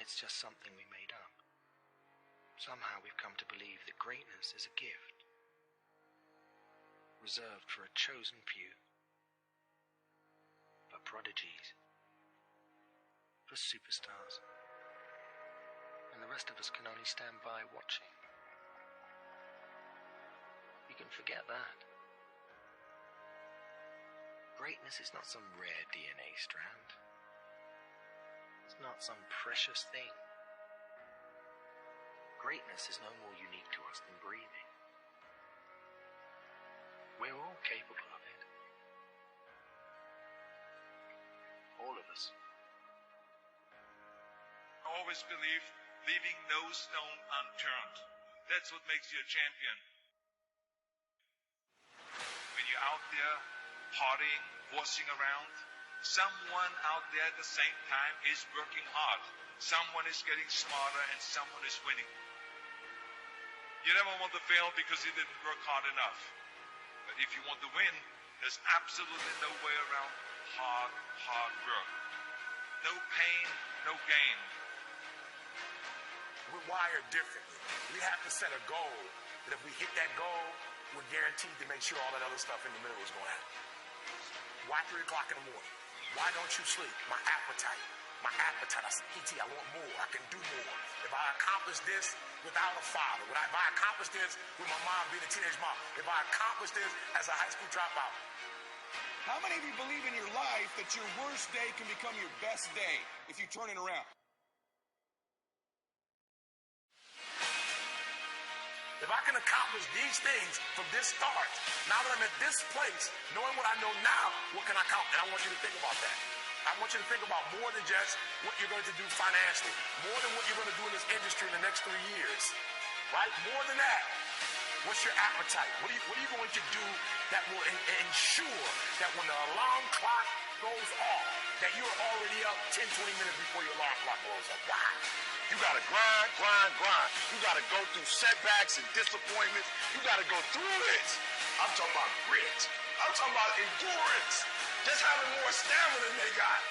It's just something we made up. Somehow we've come to believe that greatness is a gift, reserved for a chosen few, for prodigies, for superstars, and the rest of us can only stand by watching. You can forget that. Greatness is not some rare DNA strand. It's not some precious thing. Greatness is no more unique to us than breathing. We're all capable of it. All of us. I always believe leaving no stone unturned. That's what makes you a champion. When you're out there partying, horsing around, someone out there at the same time is working hard. Someone is getting smarter and someone is winning. You never want to fail because you didn't work hard enough. But if you want to win, there's absolutely no way around hard work. No pain, no gain. We're wired differently. We have to set a goal that if we hit that goal, we're guaranteed to make sure all that other stuff in the middle is going to happen. Why 3 o'clock in the morning? Why don't you sleep? My appetite. I said, E.T., I want more. I can do more. If I accomplish this without a father, if I accomplish this with my mom being a teenage mom, if I accomplish this as a high school dropout. How many of you believe in your life that your worst day can become your best day if you turn it around? If I can accomplish these things from this start, now that I'm at this place, knowing what I know now, what can I accomplish? And I want you to think about that. I want you to think about more than just what you're going to do financially, more than what you're going to do in this industry in the next 3 years, right? More than that, what's your appetite? What are you going to do that will ensure that when the alarm clock goes off, that you're already up 10, 20 minutes before your alarm clock goes up? Why? You gotta grind. You gotta go through setbacks and disappointments. You gotta go through it. I'm talking about grit. I'm talking about endurance. Just having more stamina than they got.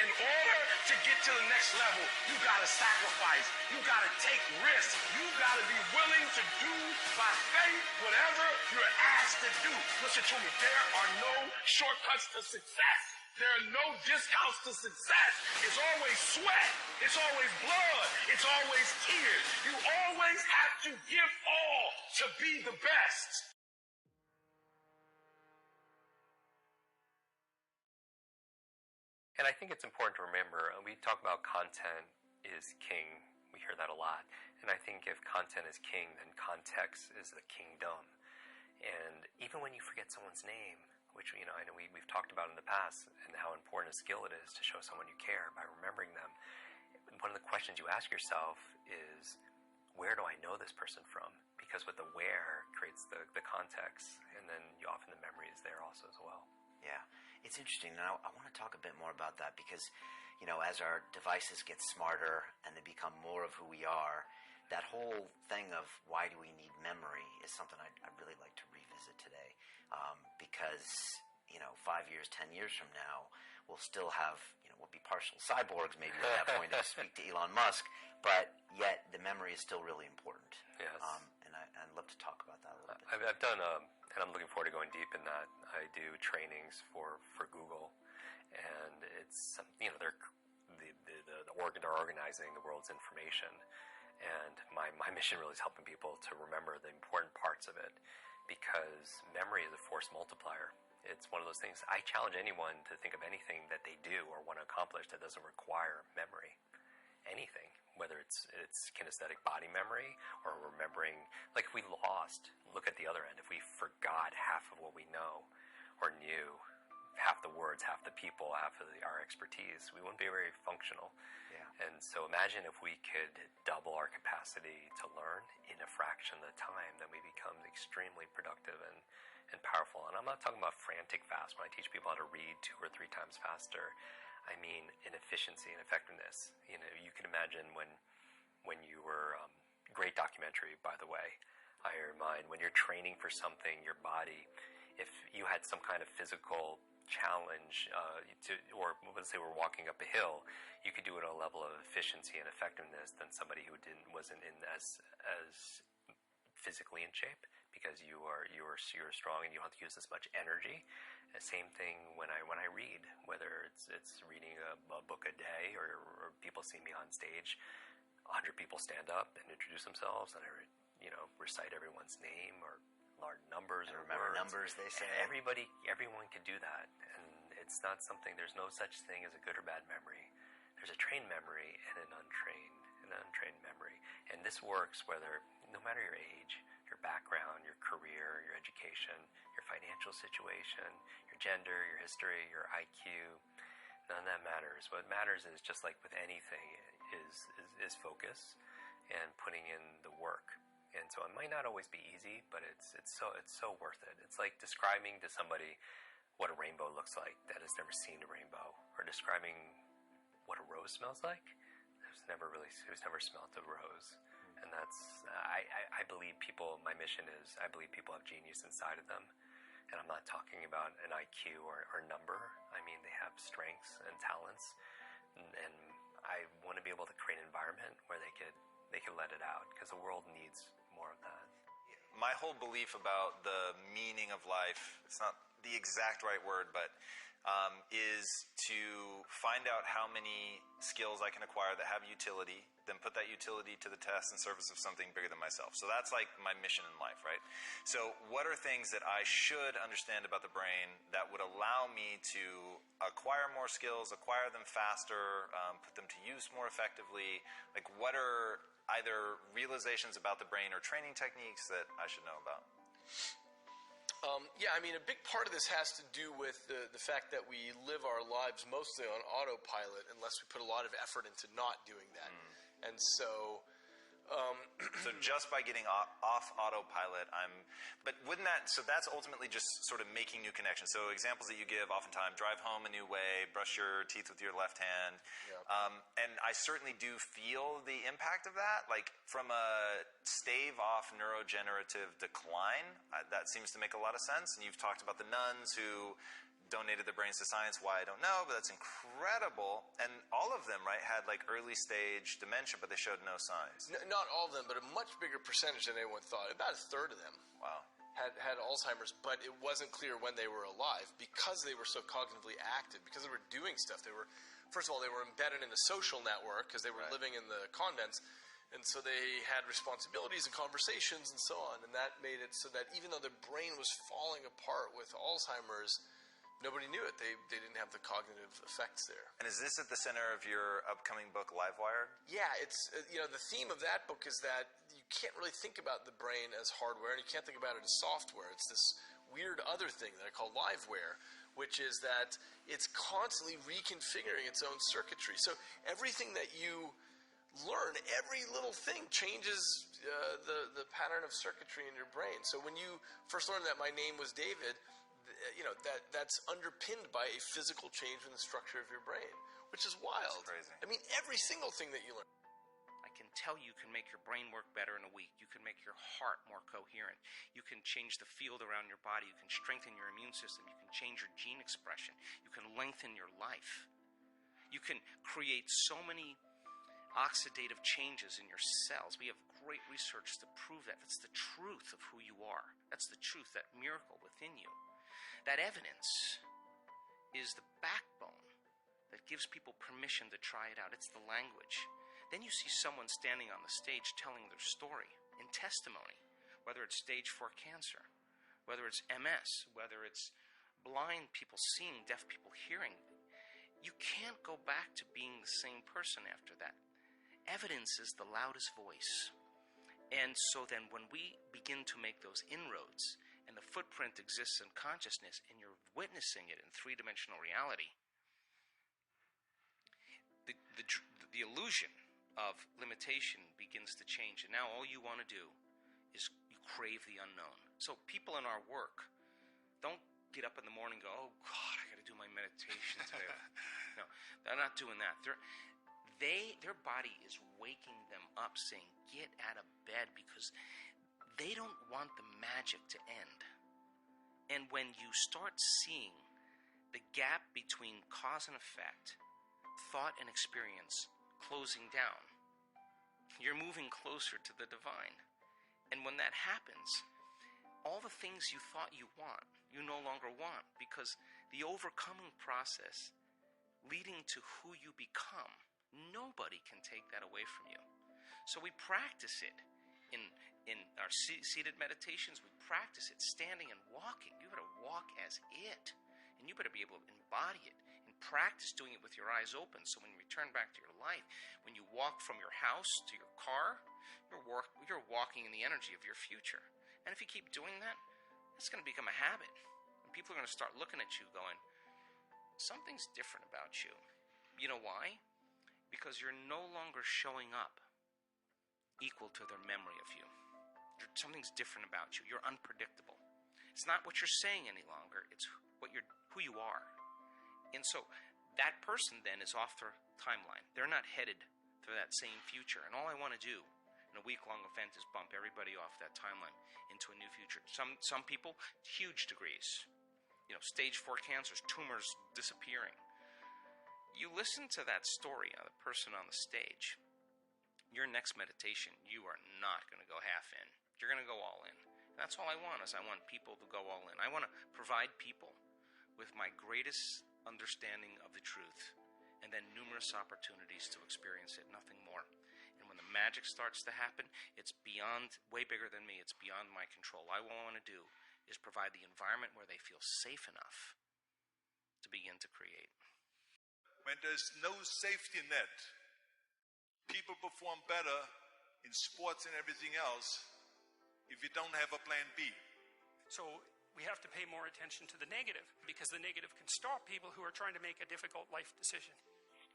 In order to get to the next level, you gotta sacrifice. You gotta take risks. You gotta be willing to do by faith whatever you're asked to do. Listen to me, there are no shortcuts to success. There are no discounts to success. It's always sweat. It's always blood. It's always tears. You always have to give all to be the best. And I think it's important to remember, we talk about content is king. We hear that a lot. And I think if content is king, then context is the kingdom. And even when you forget someone's name, which I know we've talked about in the past, and how important a skill it is to show someone you care by remembering them. One of the questions you ask yourself is, where do I know this person from? Because with the where creates the context, and then often the memory is there also as well. Yeah, it's interesting. Now I want to talk a bit more about that because, as our devices get smarter and they become more of who we are, that whole thing of why do we need memory is something I'd really like to revisit today. Because 5 years, 10 years from now, we'll still have, we'll be partial cyborgs maybe at that point to speak to Elon Musk, but yet the memory is still really important. Yes. And I'd love to talk about that a little bit. I've done, and I'm looking forward to going deep in that. I do trainings for Google, and it's, they're organizing the world's information. And my mission really is helping people to remember the important parts of it, because memory is a force multiplier. It's one of those things. I challenge anyone to think of anything that they do or want to accomplish that doesn't require memory. Anything, whether it's kinesthetic body memory or remembering, like if we lost, look at the other end. If we forgot half of what we know or knew, half the words, half the people, half of our expertise, we wouldn't be very functional. Yeah. And so imagine if we could double our capacity to learn in a fraction of the time, then we become extremely productive and powerful. And I'm not talking about frantic fast. When I teach people how to read 2 or 3 times faster, I mean in efficiency and effectiveness. You can imagine when you were, great documentary, by the way, I remind, when you're training for something, your body, if you had some kind of physical challenge or let's say we're walking up a hill, you could do it at a level of efficiency and effectiveness than somebody who wasn't in as physically in shape, because you're strong and you don't have to use as much energy. The same thing when I read, whether it's reading a book a day or people see me on stage, 100 people stand up and introduce themselves, and I recite everyone's name or large numbers And or remember words. numbers, they say. Everyone can do that, and it's not something. There's no such thing as a good or bad memory. There's a trained memory and an untrained memory, and this works whether no matter your age, your background, your career, your education, your financial situation, your gender, your history, your IQ. None of that matters. What matters is, just like with anything, is focus and putting in the work. And so it might not always be easy, but it's so worth it. It's like describing to somebody what a rainbow looks like that has never seen a rainbow, or describing what a rose smells like. Who's never smelt a rose. And that's I believe people. My mission is, I believe people have genius inside of them. And I'm not talking about an IQ or number. I mean, they have strengths and talents, and I want to be able to create an environment where they could let it out, because the world needs more of that. My whole belief about the meaning of life, it's not the exact right word, but is to find out how many skills I can acquire that have utility, then put that utility to the test in service of something bigger than myself. So that's like my mission in life, right? So what are things that I should understand about the brain that would allow me to acquire more skills, acquire them faster, put them to use more effectively? Like, what are either realizations about the brain or training techniques that I should know about? Yeah, I mean, a big part of this has to do with the fact that we live our lives mostly on autopilot unless we put a lot of effort into not doing that. And so... So just by getting off autopilot, but wouldn't that, so that's ultimately just sort of making new connections. So examples that you give oftentimes: drive home a new way, brush your teeth with your left hand. Yeah. And I certainly do feel the impact of that. Like, from a stave off neurodegenerative decline, that seems to make a lot of sense. And you've talked about the nuns who donated their brains to science. Why, I don't know, but that's incredible. And all of them, right, had like early stage dementia, but they showed no signs. Not all of them, but a much bigger percentage than anyone thought. About a third of them. Wow. Had Alzheimer's, but it wasn't clear when they were alive, because they were so cognitively active, because they were doing stuff. First of all, they were embedded in a social network because they were living in the convents, and so they had responsibilities and conversations and so on, and that made it so that even though their brain was falling apart with Alzheimer's, nobody knew it. They didn't have the cognitive effects there. And is this at the center of your upcoming book, Livewired? Yeah, it's the theme of that book is that you can't really think about the brain as hardware, and you can't think about it as software. It's this weird other thing that I call liveware, which is that it's constantly reconfiguring its own circuitry. So everything that you learn, every little thing changes the pattern of circuitry in your brain. So when you first learned that my name was David, that's underpinned by a physical change in the structure of your brain, which is wild. That's crazy. I mean, every single thing that you learn. I can tell you can make your brain work better in a week. You can make your heart more coherent. You can change the field around your body. You can strengthen your immune system. You can change your gene expression. You can lengthen your life. You can create so many oxidative changes in your cells. We have great research to prove that. That's the truth of who you are. That's the truth, that miracle within you. That evidence is the backbone that gives people permission to try it out. It's the language. Then you see someone standing on the stage telling their story in testimony, whether it's stage 4 cancer, whether it's MS, whether it's blind people seeing, deaf people hearing. You can't go back to being the same person after that. Evidence is the loudest voice. And so then when we begin to make those inroads, and the footprint exists in consciousness, and you're witnessing it in three-dimensional reality, the illusion of limitation begins to change. And now all you want to do is you crave the unknown. So people in our work don't get up in the morning and go, oh God, I got to do my meditation today. No, they're not doing that. Their body is waking them up, saying, get out of bed, because they don't want the magic to end. And when you start seeing the gap between cause and effect, thought and experience, closing down. You're moving closer to the divine. And when that happens, all the things you thought you want, you no longer want, because the overcoming process leading to who you become, nobody can take that away from you. So we practice it in our seated meditations. We practice it standing and walking. You better walk as it, and you better be able to embody it and practice doing it with your eyes open. So when you return back to your life, when you walk from your house to your car, you're walking in the energy of your future. And if you keep doing that, it's going to become a habit. And people are going to start looking at you going, something's different about you. You know why? Because you're no longer showing up equal to their memory of you. Something's different about you. You're unpredictable. It's not what you're saying any longer. It's who you are. And so that person then is off their timeline. They're not headed to that same future. And all I want to do in a week-long event is bump everybody off that timeline into a new future. Some people, huge degrees. Stage 4 cancers, tumors disappearing. You listen to that story of the person on the stage. Your next meditation, you are not going to go half in. You're going to go all in. And that's all I want, is I want people to go all in. I want to provide people with my greatest understanding of the truth, and then numerous opportunities to experience it, nothing more. And when the magic starts to happen, it's beyond, way bigger than me. It's beyond my control. All I want to do is provide the environment where they feel safe enough to begin to create. When there's no safety net, people perform better in sports and everything else if you don't have a plan B. So we have to pay more attention to the negative, because the negative can stop people who are trying to make a difficult life decision.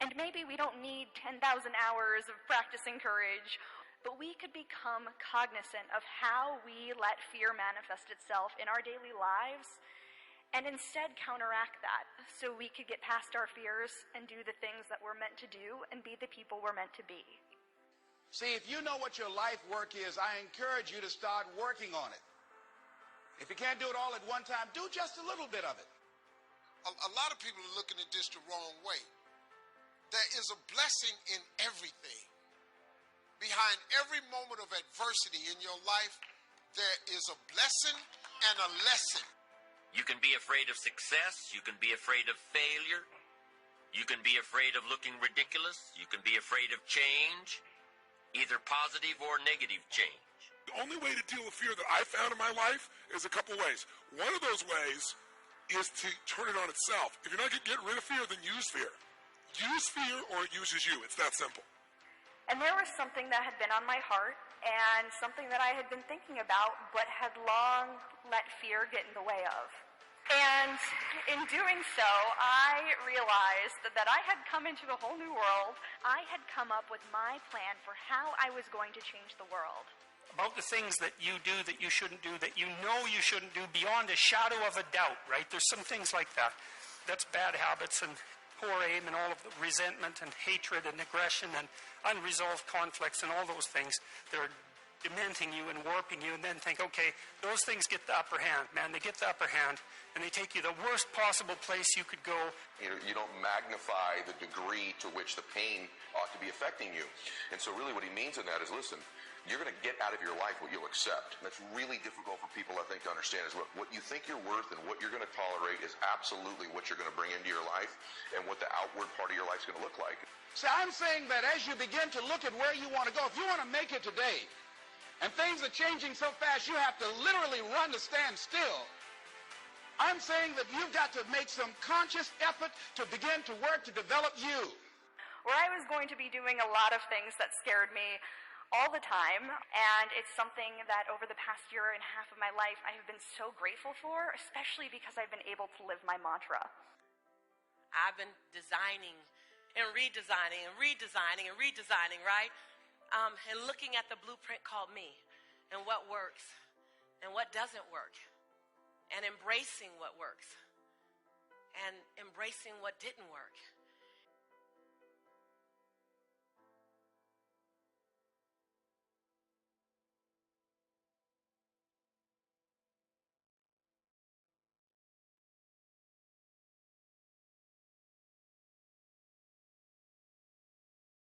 And maybe we don't need 10,000 hours of practicing courage, but we could become cognizant of how we let fear manifest itself in our daily lives, and instead counteract that, so we could get past our fears and do the things that we're meant to do and be the people we're meant to be. See, if you know what your life work is, I encourage you to start working on it. If you can't do it all at one time, do just a little bit of it. A lot of people are looking at this the wrong way. There is a blessing in everything. Behind every moment of adversity in your life, there is a blessing and a lesson. You can be afraid of success. You can be afraid of failure. You can be afraid of looking ridiculous. You can be afraid of change, either positive or negative change. The only way to deal with fear that I found in my life is a couple ways. One of those ways is to turn it on itself. If you're not going to get rid of fear, then use fear. Use fear or it uses you. It's that simple. And there was something that had been on my heart, and something that I had been thinking about, but had long let fear get in the way of. And in doing so, I realized that I had come into a whole new world. I had come up with my plan for how I was going to change the world. About the things that you do that you shouldn't do, that you know you shouldn't do beyond a shadow of a doubt, right? There's some things like that. That's bad habits and poor aim and all of the resentment and hatred and aggression and unresolved conflicts and all those things. They're dementing you and warping you, and then think, okay, those things get the upper hand, man. They get the upper hand, and they take you the worst possible place you could go. You don't magnify the degree to which the pain ought to be affecting you. And so really what he means in that is, listen, you're going to get out of your life what you'll accept. And that's really difficult for people, I think, to understand is what you think you're worth and what you're going to tolerate is absolutely what you're going to bring into your life and what the outward part of your life is going to look like. See, I'm saying that as you begin to look at where you want to go, if you want to make it today, and things are changing so fast you have to literally run to stand still, I'm saying that you've got to make some conscious effort to begin to work to develop you. Where I was going to be doing a lot of things that scared me all the time, and it's something that over the past year and a half of my life I have been so grateful for, especially because I've been able to live my mantra. I've been designing and redesigning and redesigning and redesigning, right? And looking at the blueprint called me, and what works and what doesn't work, and embracing what works and embracing what didn't work.